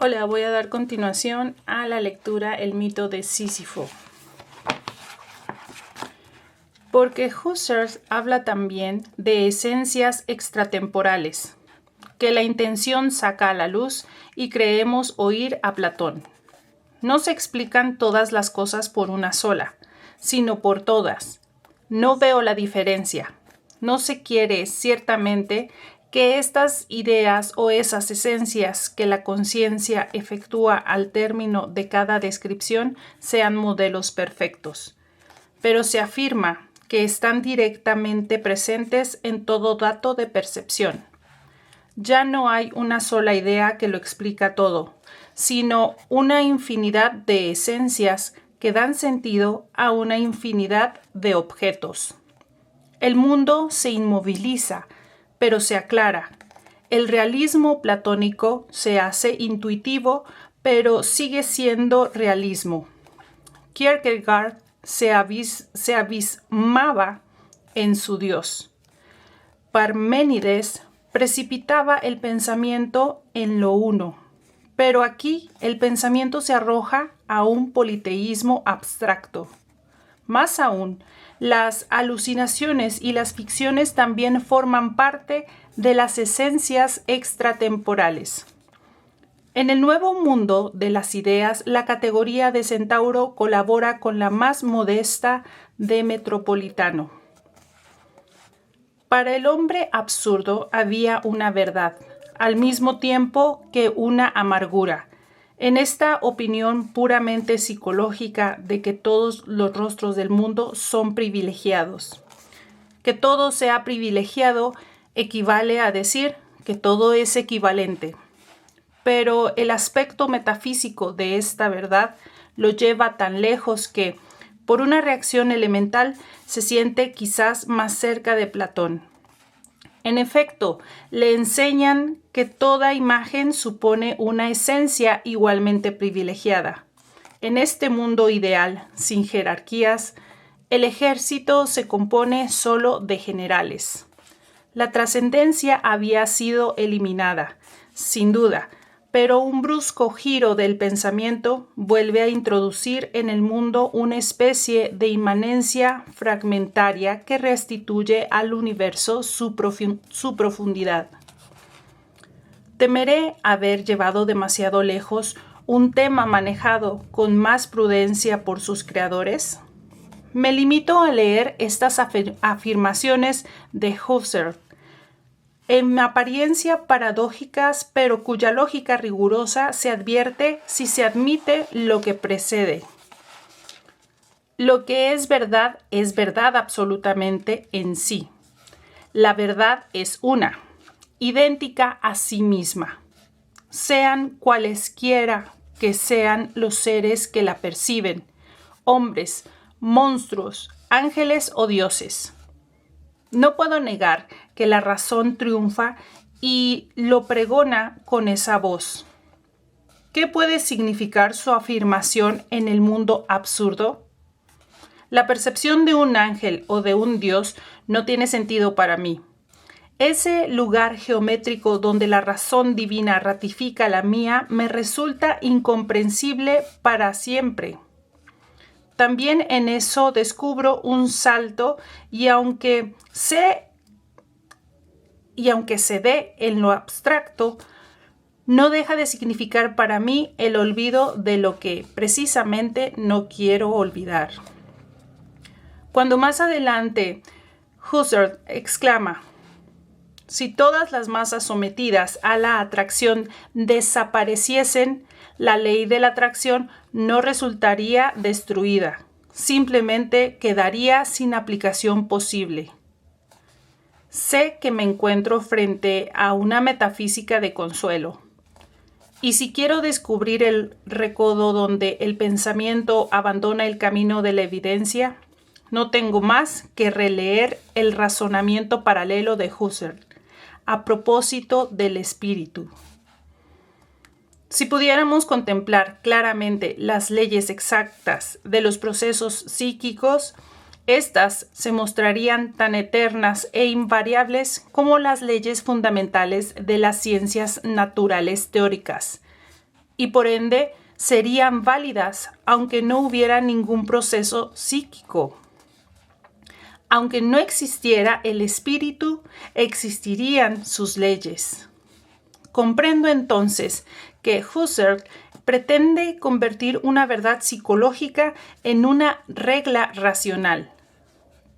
Hola, voy a dar continuación a la lectura El mito de Sísifo. Porque Husserl habla también de esencias extratemporales, que la intención saca a la luz y creemos oír a Platón. No se explican todas las cosas por una sola, sino por todas. No veo la diferencia. No se quiere, ciertamente, que estas ideas o esas esencias que la conciencia efectúa al término de cada descripción sean modelos perfectos. Pero se afirma que están directamente presentes en todo dato de percepción. Ya no hay una sola idea que lo explica todo, sino una infinidad de esencias que dan sentido a una infinidad de objetos. El mundo se inmoviliza, pero se aclara. El realismo platónico se hace intuitivo, pero sigue siendo realismo. Kierkegaard se abismaba en su Dios. Parménides precipitaba el pensamiento en lo uno, pero aquí el pensamiento se arroja a un politeísmo abstracto. Más aún, las alucinaciones y las ficciones también forman parte de las esencias extratemporales. En el nuevo mundo de las ideas, la categoría de centauro colabora con la más modesta de metropolitano. Para el hombre absurdo había una verdad, al mismo tiempo que una amargura. En esta opinión puramente psicológica de que todos los rostros del mundo son privilegiados. Que todo sea privilegiado equivale a decir que todo es equivalente. Pero el aspecto metafísico de esta verdad lo lleva tan lejos que, por una reacción elemental, se siente quizás más cerca de Platón. En efecto, le enseñan que toda imagen supone una esencia igualmente privilegiada. En este mundo ideal, sin jerarquías, el ejército se compone solo de generales. La trascendencia había sido eliminada, sin duda, pero un brusco giro del pensamiento vuelve a introducir en el mundo una especie de inmanencia fragmentaria que restituye al universo su profundidad. Temeré haber llevado demasiado lejos un tema manejado con más prudencia por sus creadores. Me limito a leer estas afirmaciones de Husserl, en apariencia paradójicas, pero cuya lógica rigurosa se advierte si se admite lo que precede. Lo que es verdad absolutamente en sí. La verdad es una, idéntica a sí misma. Sean cualesquiera que sean los seres que la perciben, hombres, monstruos, ángeles o dioses. No puedo negar que la razón triunfa y lo pregona con esa voz. ¿Qué puede significar su afirmación en el mundo absurdo? La percepción de un ángel o de un dios no tiene sentido para mí. Ese lugar geométrico donde la razón divina ratifica la mía me resulta incomprensible para siempre. También en eso descubro un salto y aunque se dé en lo abstracto, no deja de significar para mí el olvido de lo que precisamente no quiero olvidar. Cuando más adelante Husserl exclama: si todas las masas sometidas a la atracción desapareciesen, la ley de la atracción no resultaría destruida, simplemente quedaría sin aplicación posible. Sé que me encuentro frente a una metafísica de consuelo. Y si quiero descubrir el recodo donde el pensamiento abandona el camino de la evidencia, no tengo más que releer el razonamiento paralelo de Husserl a propósito del espíritu. Si pudiéramos contemplar claramente las leyes exactas de los procesos psíquicos, estas se mostrarían tan eternas e invariables como las leyes fundamentales de las ciencias naturales teóricas, y por ende serían válidas aunque no hubiera ningún proceso psíquico. Aunque no existiera el espíritu, existirían sus leyes. Comprendo entonces que Husserl pretende convertir una verdad psicológica en una regla racional.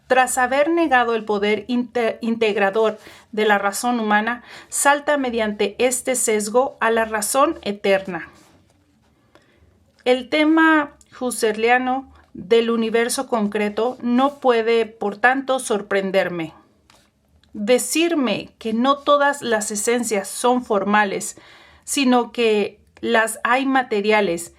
Tras haber negado el poder integrador de la razón humana, salta mediante este sesgo a la razón eterna. El tema husserliano del universo concreto no puede, por tanto, sorprenderme. Decirme que no todas las esencias son formales, sino que las hay materiales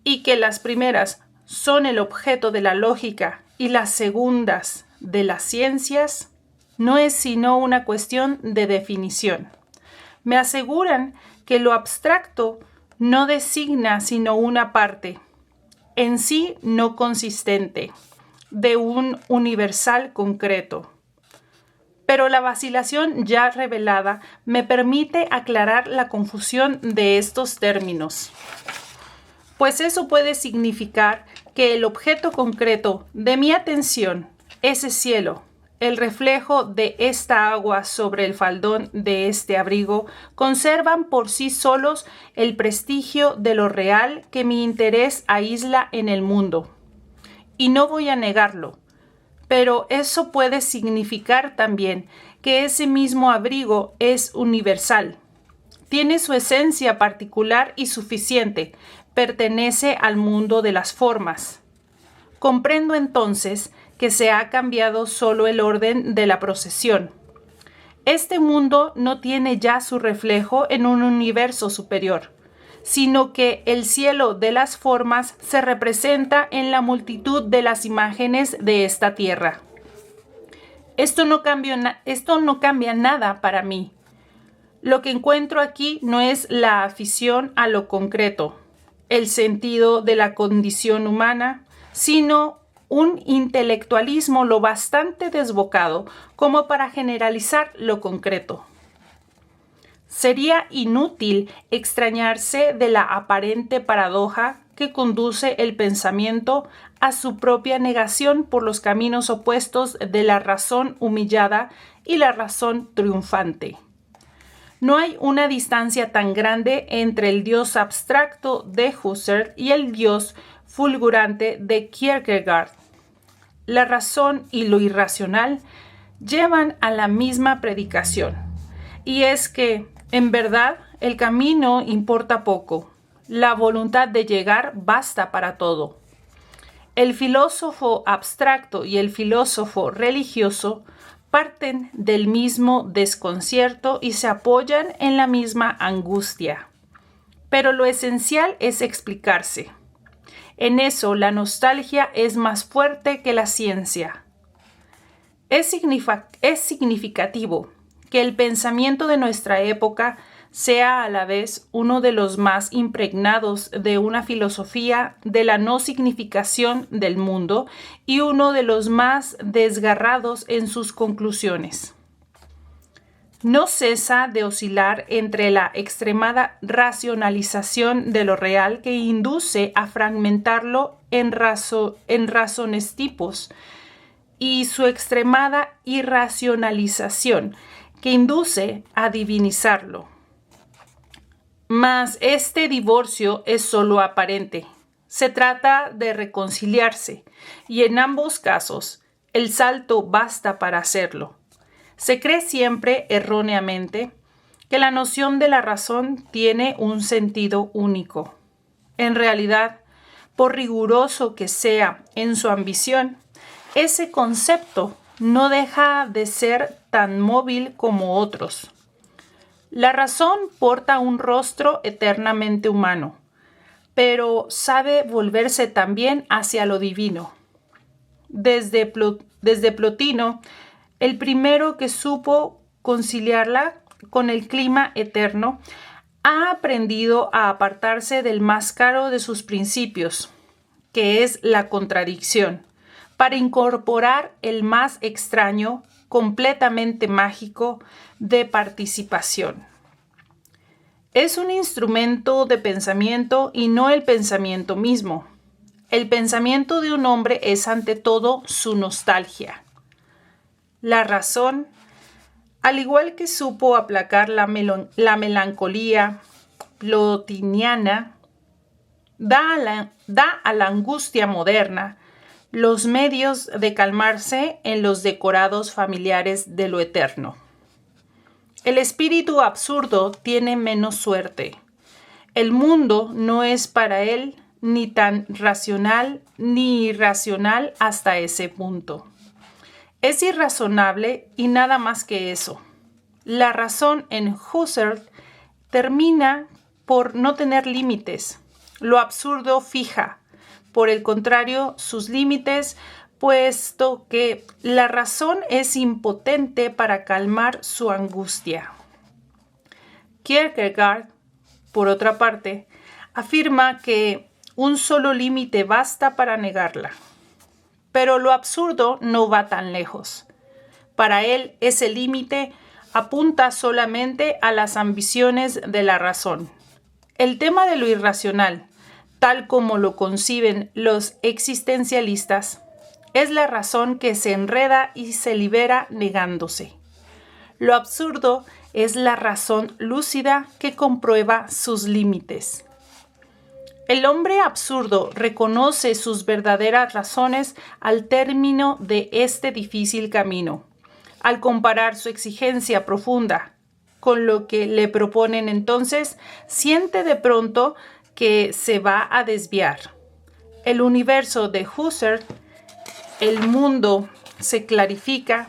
y que las primeras son el objeto de la lógica y las segundas de las ciencias, no es sino una cuestión de definición. Me aseguran que lo abstracto no designa sino una parte, en sí no consistente, de un universal concreto. Pero la vacilación ya revelada me permite aclarar la confusión de estos términos. Pues eso puede significar que el objeto concreto de mi atención, ese cielo, el reflejo de esta agua sobre el faldón de este abrigo, conservan por sí solos el prestigio de lo real que mi interés aísla en el mundo. Y no voy a negarlo. Pero eso puede significar también que ese mismo abrigo es universal. Tiene su esencia particular y suficiente. Pertenece al mundo de las formas. Comprendo entonces que se ha cambiado solo el orden de la procesión. Este mundo no tiene ya su reflejo en un universo superior, sino que el cielo de las formas se representa en la multitud de las imágenes de esta tierra. Esto no cambia nada para mí. Lo que encuentro aquí no es la afición a lo concreto, el sentido de la condición humana, sino un intelectualismo lo bastante desbocado como para generalizar lo concreto. Sería inútil extrañarse de la aparente paradoja que conduce el pensamiento a su propia negación por los caminos opuestos de la razón humillada y la razón triunfante. No hay una distancia tan grande entre el Dios abstracto de Husserl y el Dios fulgurante de Kierkegaard. La razón y lo irracional llevan a la misma predicación, y es que, en verdad, el camino importa poco. La voluntad de llegar basta para todo. El filósofo abstracto y el filósofo religioso parten del mismo desconcierto y se apoyan en la misma angustia. Pero lo esencial es explicarse. En eso la nostalgia es más fuerte que la ciencia. Es significativo que el pensamiento de nuestra época sea a la vez uno de los más impregnados de una filosofía de la no significación del mundo y uno de los más desgarrados en sus conclusiones. No cesa de oscilar entre la extremada racionalización de lo real que induce a fragmentarlo en razones tipos y su extremada irracionalización que induce a divinizarlo. Mas este divorcio es solo aparente. Se trata de reconciliarse y en ambos casos el salto basta para hacerlo. Se cree siempre erróneamente que la noción de la razón tiene un sentido único. En realidad, por riguroso que sea en su ambición, ese concepto no deja de ser tan móvil como otros. La razón porta un rostro eternamente humano, pero sabe volverse también hacia lo divino. Desde Plotino, el primero que supo conciliarla con el clima eterno, ha aprendido a apartarse del más caro de sus principios, que es la contradicción, para incorporar el más extraño, completamente mágico, de participación. Es un instrumento de pensamiento y no el pensamiento mismo. El pensamiento de un hombre es ante todo su nostalgia. La razón, al igual que supo aplacar la melancolía plotiniana, da a la angustia moderna los medios de calmarse en los decorados familiares de lo eterno. El espíritu absurdo tiene menos suerte. El mundo no es para él ni tan racional ni irracional hasta ese punto. Es irrazonable y nada más que eso. La razón en Husserl termina por no tener límites. Lo absurdo fija, por el contrario, sus límites, puesto que la razón es impotente para calmar su angustia. Kierkegaard, por otra parte, afirma que un solo límite basta para negarla. Pero lo absurdo no va tan lejos. Para él, ese límite apunta solamente a las ambiciones de la razón. El tema de lo irracional, tal como lo conciben los existencialistas, es la razón que se enreda y se libera negándose. Lo absurdo es la razón lúcida que comprueba sus límites. El hombre absurdo reconoce sus verdaderas razones al término de este difícil camino. Al comparar su exigencia profunda con lo que le proponen entonces, siente de pronto que se va a desviar. El universo de Husserl, el mundo se clarifica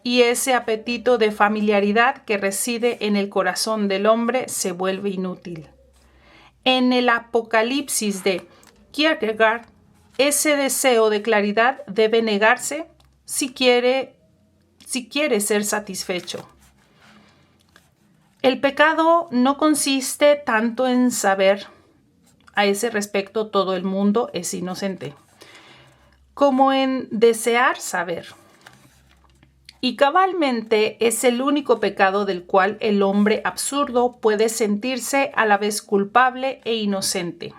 y ese apetito de familiaridad que reside en el corazón del hombre se vuelve inútil. En el Apocalipsis de Kierkegaard, ese deseo de claridad debe negarse si quiere ser satisfecho. El pecado no consiste tanto en saber, a ese respecto todo el mundo es inocente, como en desear saber. Y cabalmente es el único pecado del cual el hombre absurdo puede sentirse a la vez culpable e inocente.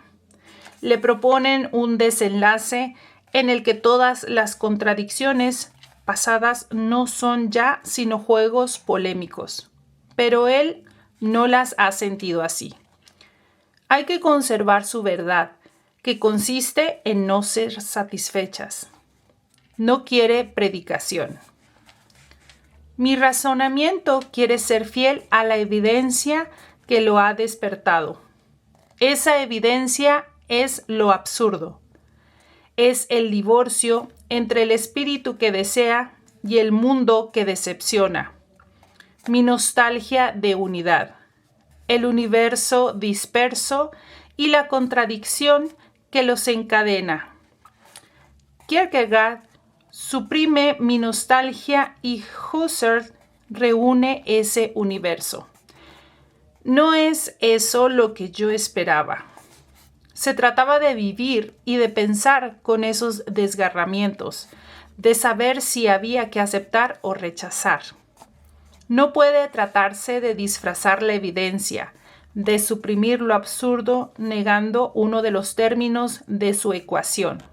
Le proponen un desenlace en el que todas las contradicciones pasadas no son ya sino juegos polémicos, pero él no las ha sentido así. Hay que conservar su verdad, que consiste en no ser satisfechas. No quiere predicación. Mi razonamiento quiere ser fiel a la evidencia que lo ha despertado. Esa evidencia es lo absurdo. Es el divorcio entre el espíritu que desea y el mundo que decepciona. Mi nostalgia de unidad. El universo disperso y la contradicción que los encadena. Kierkegaard suprime mi nostalgia y Husserl reúne ese universo. No es eso lo que yo esperaba. Se trataba de vivir y de pensar con esos desgarramientos, de saber si había que aceptar o rechazar. No puede tratarse de disfrazar la evidencia, de suprimir lo absurdo negando uno de los términos de su ecuación.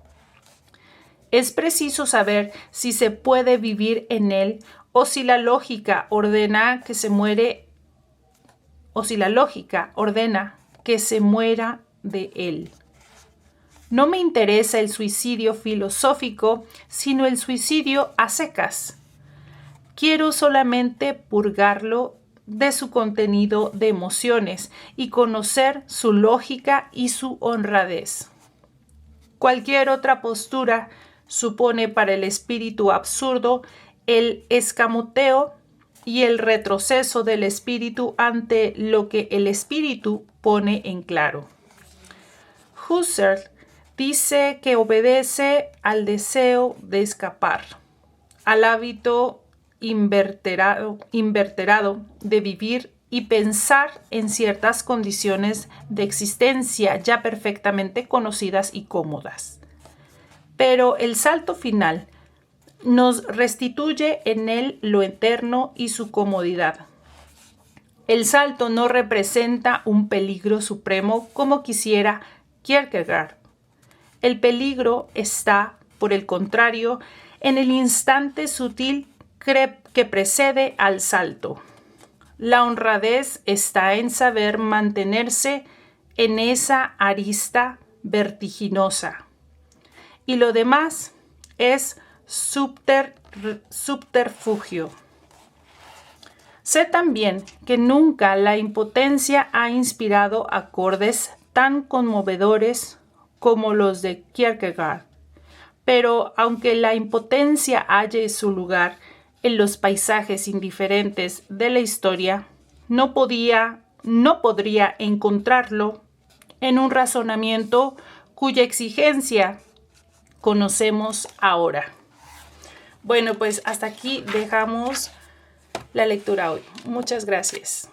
Es preciso saber si se puede vivir en él o si la lógica ordena que se muera de él. No me interesa el suicidio filosófico, sino el suicidio a secas. Quiero solamente purgarlo de su contenido de emociones y conocer su lógica y su honradez. Cualquier otra postura supone para el espíritu absurdo el escamoteo y el retroceso del espíritu ante lo que el espíritu pone en claro. Husserl dice que obedece al deseo de escapar, al hábito inverterado de vivir y pensar en ciertas condiciones de existencia ya perfectamente conocidas y cómodas. Pero el salto final nos restituye en él lo eterno y su comodidad. El salto no representa un peligro supremo como quisiera Kierkegaard. El peligro está, por el contrario, en el instante sutil que precede al salto. La honradez está en saber mantenerse en esa arista vertiginosa. Y lo demás es subterfugio. Sé también que nunca la impotencia ha inspirado acordes tan conmovedores como los de Kierkegaard. Pero aunque la impotencia halle su lugar en los paisajes indiferentes de la historia, no podría encontrarlo en un razonamiento cuya exigencia conocemos ahora. Bueno, pues hasta aquí dejamos la lectura hoy. Muchas gracias.